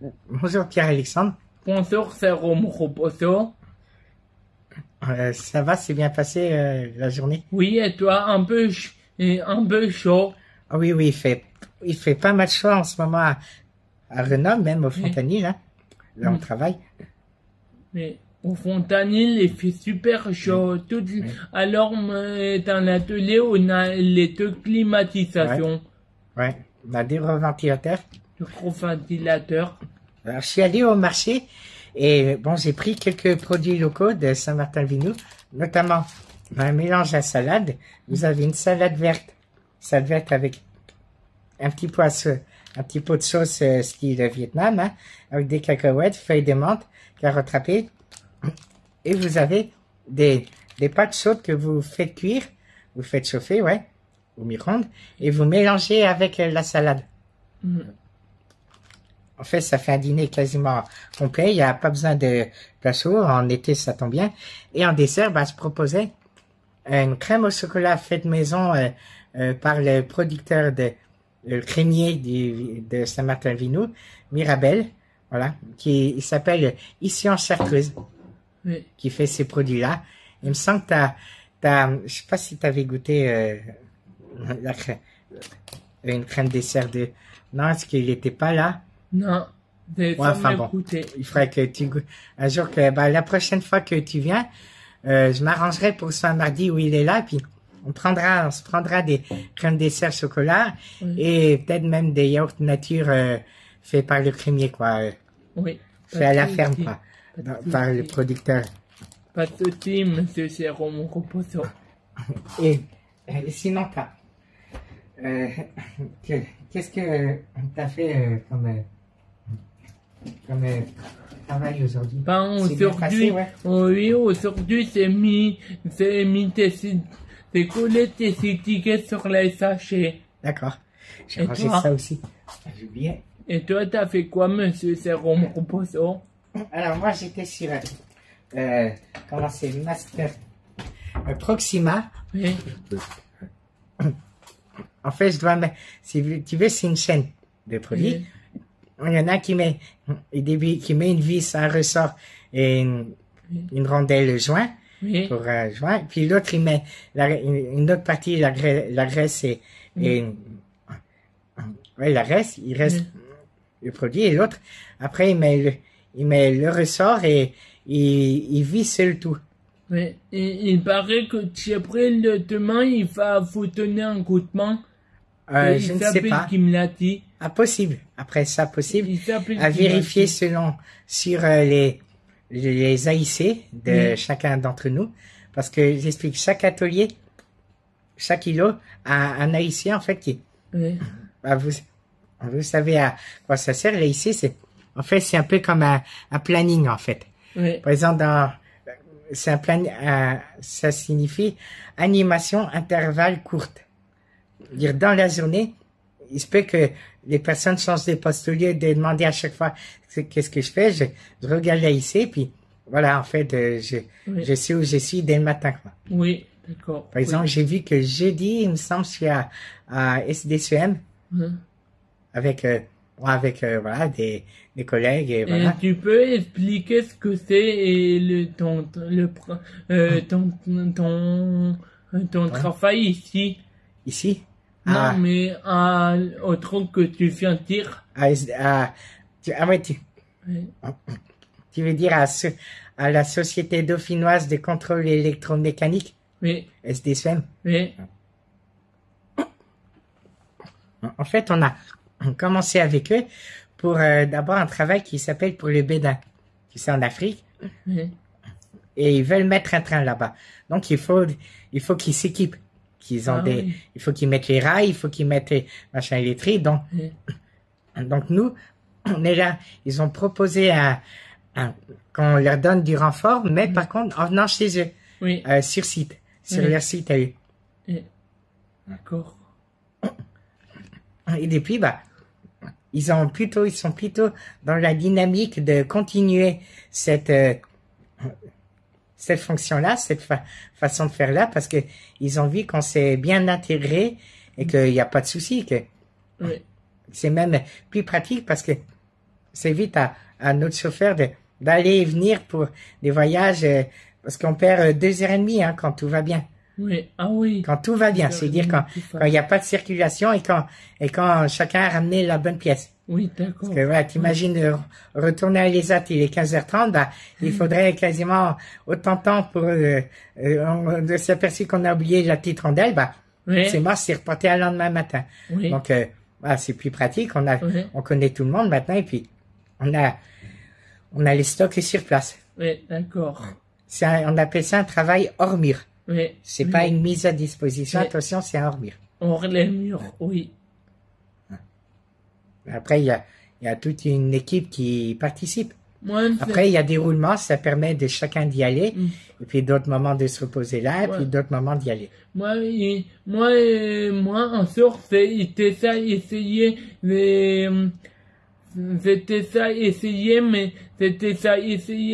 Bonjour Pierre-Alexandre. Bonjour, c'est Romo Roboso. Ça va, c'est bien passé la journée? Oui, et toi, un peu chaud. Ah oui, il fait pas mal chaud en ce moment à Grenoble, même au Fontanil, hein. Là, on travaille. Mais au Fontanil, il fait super chaud. Alors, dans l'atelier, on a les deux climatisations. Ouais, on a des ventilateurs. Le gros ventilateur. Alors, je suis allé au marché et bon, j'ai pris quelques produits locaux de Saint-Martin-Vinou, notamment un mélange à salade. Vous avez une salade verte avec un petit pot de sauce style Vietnam, hein, avec des cacahuètes, feuilles de menthe, carottes râpées. Et vous avez des pâtes chaudes que vous faites cuire, vous faites chauffer, ouais, au micro-ondes, et vous mélangez avec la salade. En fait, ça fait un dîner quasiment complet. Il n'y a pas besoin de plat chaud. En été, ça tombe bien. Et en dessert, je proposais une crème au chocolat faite maison par le producteur le crémier de Saint-Martin-Vinou, Mirabel, voilà, il s'appelle Ici en Chartreuse, qui fait ces produits-là. Il me semble que je sais pas si tu avais goûté une crème dessert de... Non, est-ce qu'il n'était pas là? Non, enfin bon, il faudrait que tu goûtes. Un jour la prochaine fois que tu viens, je m'arrangerai pour ce mardi où il est là, puis on se prendra des crèmes dessert chocolat et peut-être même des yaourts nature faits par le crémier, quoi. Fait à la ferme, quoi, par le producteur. Pas de souci, monsieur Jérôme Roboso. Et sinon, qu'est-ce que t'as fait comme travail aujourd'hui? Aujourd'hui, oui, aujourd'hui, c'est collé tes étiquettes sur les sachets. D'accord. J'ai rangé ça aussi. J'ai oublié. Et toi, t'as fait quoi, monsieur Jérôme Roboso? Alors, moi, j'étais sur, comment c'est, Master Proxima. Oui. En fait, si tu veux, c'est une chaîne de produits. Il y en a qui met une vis, un ressort et une rondelle joint pour joint. Puis l'autre, il met une autre partie, la graisse la graisse, il reste le produit et l'autre. Après, il met le ressort et il visse le tout. Oui. Et il paraît que après le demain, il va vous donner un coup de main. Je ne sais pas. Qui me l'a dit. Ah, possible. Après ça, possible. À vérifier sur les AIC de chacun d'entre nous. Parce que j'explique, chaque atelier, chaque îlot a un AIC, en fait, qui, vous savez à quoi ça sert. L'AIC, c'est un peu comme un planning, en fait. Par exemple, c'est un plan, ça signifie animation intervalle courte. Dire dans la journée, il se peut que les personnes changent de poste au lieu de demander à chaque fois qu'est-ce que je fais, je regarde là ici, puis voilà, en fait, je sais où je suis dès le matin, quoi. Oui, d'accord. Par exemple, j'ai vu que jeudi, il me semble, je suis à SDCM avec voilà, des collègues et voilà. Et tu peux expliquer ce que c'est et ton travail ici? Ici? Non, mais autre que tu viens de dire. Tu veux dire à la Société dauphinoise de contrôle électromécanique? Oui. SDCM? Oui. En fait, on a commencé avec eux pour d'abord un travail qui s'appelle pour le Bénin, qui c'est en Afrique. Et ils veulent mettre un train là-bas. Donc, il faut qu'ils s'équipent. Il faut qu'ils mettent les rails, il faut qu'ils mettent les machins électriques. Donc nous, on est là. Ils ont proposé qu'on leur donne du renfort, mais par contre, en venant chez eux, sur site, sur leur site à eux. D'accord. Et depuis, ils sont plutôt dans la dynamique de continuer cette fonction-là, cette façon de faire là, parce que ils ont vu qu'on s'est bien intégré et qu'il n'y a pas de souci, que c'est même plus pratique parce que ça évite à notre chauffeur d'aller et venir pour des voyages, parce qu'on perd 2h30 hein, quand tout va bien. Oui, ah oui. Quand tout va bien, c'est-à-dire quand il n'y a pas de circulation et quand chacun a ramené la bonne pièce. Oui, d'accord. Parce que voilà, t'imagines retourner à l'ESAT, il est 15h30, bah, il faudrait quasiment autant de temps pour on s'est aperçu qu'on a oublié la petite rondelle, bah c'est mort, c'est reporté à le lendemain matin. Oui. Donc voilà, c'est plus pratique, on connaît tout le monde maintenant et puis on a les stocks sur place. Oui, d'accord. On appelle ça un travail hors mur. Oui. C'est pas une mise à disposition, attention, c'est un hors mur. Hors les murs, oui. Après, il y a toute une équipe qui participe. Moi, après, il y a des roulements, ça permet de chacun d'y aller, et puis d'autres moments de se reposer là, et puis d'autres moments d'y aller. Moi, en sort, c'était ça, essayer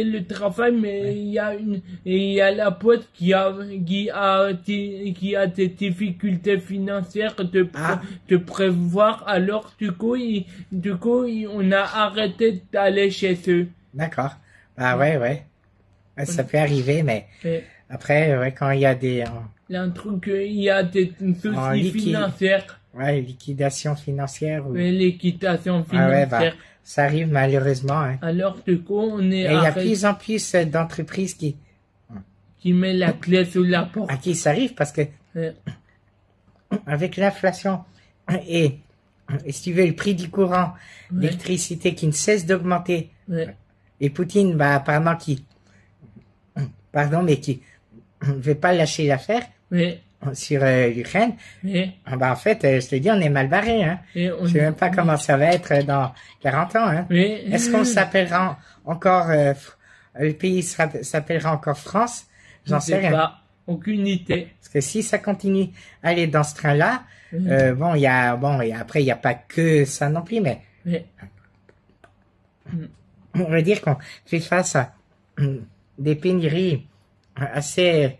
le travail, mais il y a la poste qui a des difficultés financières de prévoir, alors du coup, on a arrêté d'aller chez eux. D'accord. Ah ouais. Ça peut arriver, mais après, quand il y a il y a des soucis financiers. Ouais, liquidation financière. Oui, liquidation financière. Ça arrive malheureusement. Hein. Alors du coup, on est. Et il y a plus en plus d'entreprises qui met la clé sous la porte. À qui ça arrive parce que avec l'inflation et si tu veux le prix du courant, l'électricité qui ne cesse d'augmenter, et Poutine, apparemment qui veut pas lâcher l'affaire. Sur l'Ukraine, en fait, je te dis, on est mal barré, hein. Je sais même pas comment ça va être dans 40 ans, hein. Est-ce qu'on s'appellera encore, le pays s'appellera encore France? J'en sais rien. Pas. Aucune idée. Parce que si ça continue à aller dans ce train-là, et après, il y a pas que ça non plus, mais on va dire qu'on fait face à des pénuries assez,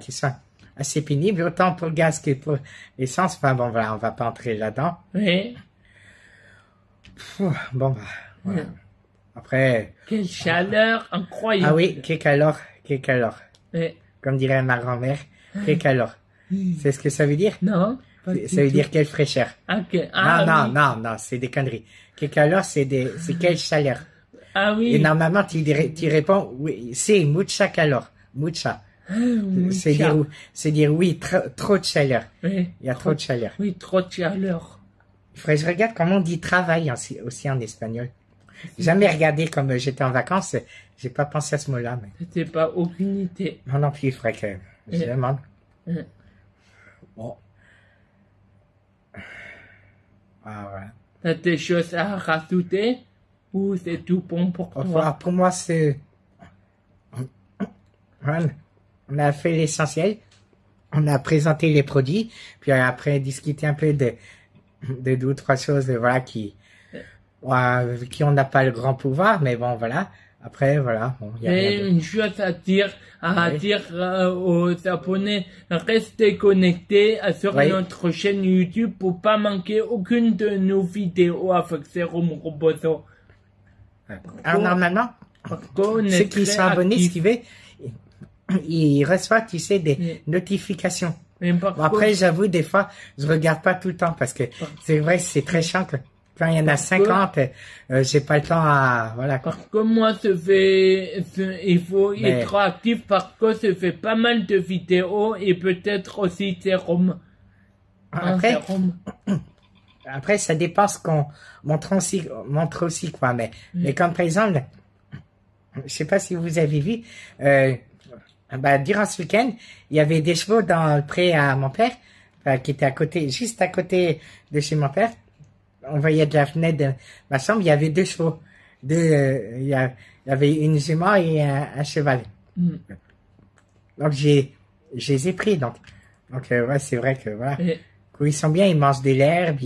qui sont assez pénibles, autant pour le gaz que pour l'essence. Enfin bon, voilà, on va pas entrer là-dedans. Voilà. Après. Quelle chaleur incroyable. Ah oui, quelle calor. Comme dirait ma grand-mère, quelle calor. C'est ce que ça veut dire? Non. Ça veut dire quelle fraîcheur. Non, c'est des conneries. Quelle calor, c'est quelle chaleur. Ah oui. Et normalement, tu réponds, oui, c'est mucha calor. Mucha. C'est dire oui, trop de chaleur. Il y a trop de chaleur. Oui, trop de chaleur. Il faudrait que je regarde comment on dit travail aussi en espagnol. Jamais regardé comme j'étais en vacances, j'ai pas pensé à ce mot-là. C'était pas aucune idée. Non plus, il faudrait que je demande. Bon. Voilà. T'as des choses à rajouter ou c'est tout bon pour toi? Pour moi, c'est... On a fait l'essentiel. On a présenté les produits, puis après discuté un peu de 2 ou 3 choses, qui on n'a pas le grand pouvoir, mais bon, voilà. Après, voilà. Bon, une chose à dire aux abonnés, restez connectés sur notre chaîne YouTube pour pas manquer aucune de nos vidéos avec Jérôme Robozo. Alors, normalement, ceux qui sont abonnés, si tu veux, ils reçoivent, tu sais, des notifications. Après, j'avoue, des fois, je regarde pas tout le temps parce que c'est vrai, c'est très chiant que quand il y en a 50, j'ai pas le temps à, Parce que moi, il faut être actif parce que ça fait pas mal de vidéos et peut-être aussi Jérôme. Après, ça dépend ce qu'on montre aussi, quoi, mais comme par exemple, je sais pas si vous avez vu, durant ce week-end, il y avait des chevaux dans le pré à mon père, qui était juste à côté de chez mon père. On voyait de la fenêtre de ma chambre, il y avait 2 chevaux. Il y avait une jument et un cheval. Donc, je les ai pris, donc, c'est vrai que, quand ils sont bien, ils mangent de l'herbe,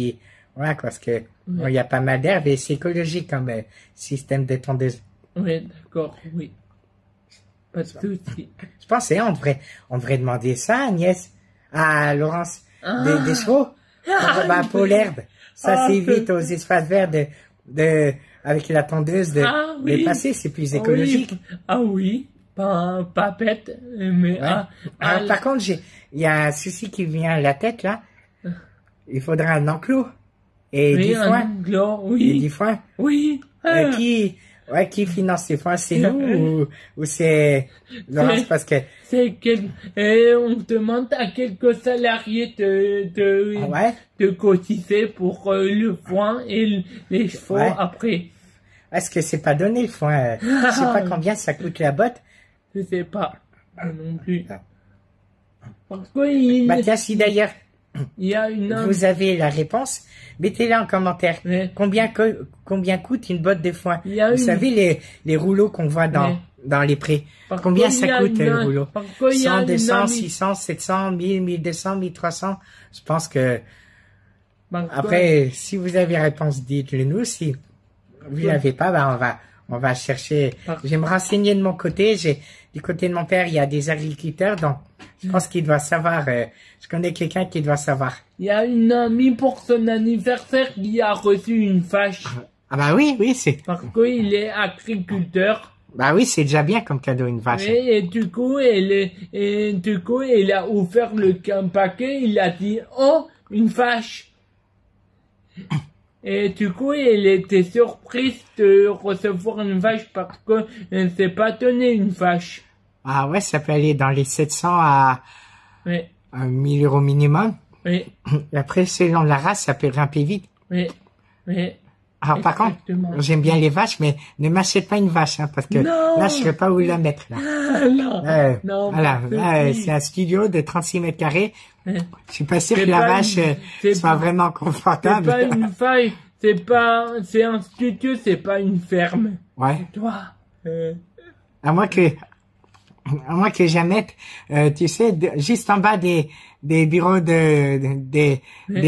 parce que, il y a pas mal d'herbe et c'est écologique comme système de tondeuse. Oui, d'accord, oui. Pas de souci. Je pensais, on devrait demander ça à Agnès, à Laurence, des chevaux, pour l'herbe. Ça s'évite aux espaces verts avec la tondeuse de passer, c'est plus écologique. Oui. Ah oui, pas bête, mais ouais. Par contre, il y a un souci qui vient à la tête, là. Il faudra un enclos. Et oui, 10 foins. Oui. Et 10 foins. Oui. Qui finance ces foins? C'est nous ou c'est Laurence? Parce que on demande à quelques salariés de cotiser pour le foin et les chevaux après. Est-ce que c'est pas donné le foin? Je sais pas combien ça coûte la botte. Je sais pas non plus. Parce que tiens, si d'ailleurs il y a vous avez la réponse, mettez-la en commentaire. Ouais. Combien coûte une botte de foin? Vous savez les rouleaux qu'on voit dans les prés. Combien ça coûte le rouleau? 100, 200, 600, 700, 1000, 1200, 1300. Je pense que après, si vous avez réponse, dites-le nous. Si vous l'avez pas, on va chercher. Je vais me renseigner de mon côté. Du côté de mon père, il y a des agriculteurs, donc je pense qu'il doit savoir. Je connais quelqu'un qui doit savoir. Il y a une amie pour son anniversaire qui a reçu une vache. Ah bah oui, c'est. Parce qu'il est agriculteur. Bah oui, c'est déjà bien comme cadeau une vache. Et du coup, il a ouvert le paquet, il a dit une vache. Et du coup, il était surprise de recevoir une vache parce que ne s'est pas donné une vache. Ah ouais, ça peut aller dans les 700 à 1000 euros minimum. Oui. Et après, selon la race, ça peut grimper vite. Oui. Alors par contre, j'aime bien les vaches, mais ne m'achète pas une vache, parce que là, je sais pas où la mettre. Là. Non. Voilà, c'est un studio de 36 mètres carrés. Je suis pas sûr que la vache soit vraiment confortable. C'est pas une faille, c'est un studio, c'est pas une ferme. Ouais. C'est toi. À moins que j'en mette, tu sais, juste en bas des bureaux des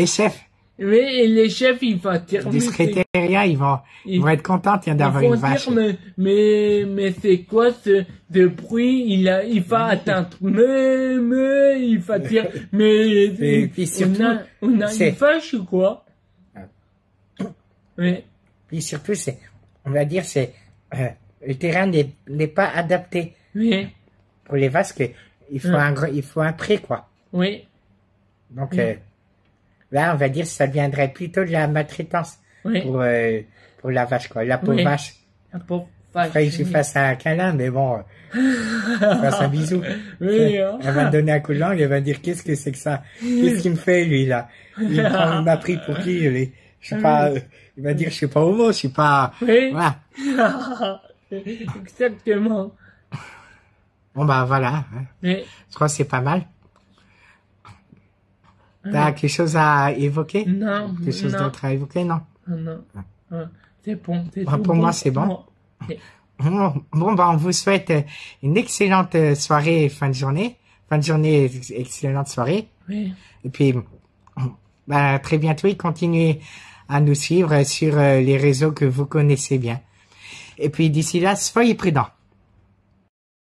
chefs. Oui, et les chefs, ils vont dire... Du secrétariat, ils vont être contents d'avoir une vache. Dire, mais c'est quoi ce bruit? Il va atteindre. Il va dire, et puis surtout, on a une vache ou quoi? Oui. Puis surtout, on va dire, le terrain n'est pas adapté. Oui. Pour les vaches, il faut un pré, quoi. Oui. Donc, là, on va dire, ça deviendrait plutôt de la maltraitance pour la vache, quoi. La pauvre vache. La pauvre vache. Après, je fasse un câlin, mais bon, je fasse un bisou. Oui, Elle va me donner un coup de langue, elle va me dire, qu'est-ce que c'est que ça? Qu'est-ce qu'il me fait, lui, là? Il m'a pris pour qui, lui? Je sais pas, il va dire, je suis pas homo, je suis pas, oui. Voilà. Exactement. Bon, bah, voilà. Oui. Je crois que c'est pas mal. T'as quelque chose à évoquer? Non. Quelque chose d'autre à évoquer? Non. Non. C'est bon. Pour moi, c'est bon. Bon, bah, on vous souhaite une excellente soirée, fin de journée, excellente soirée. Oui. Et puis, bah, très bientôt, et continuez à nous suivre sur les réseaux que vous connaissez bien. Et puis, d'ici là, soyez prudents.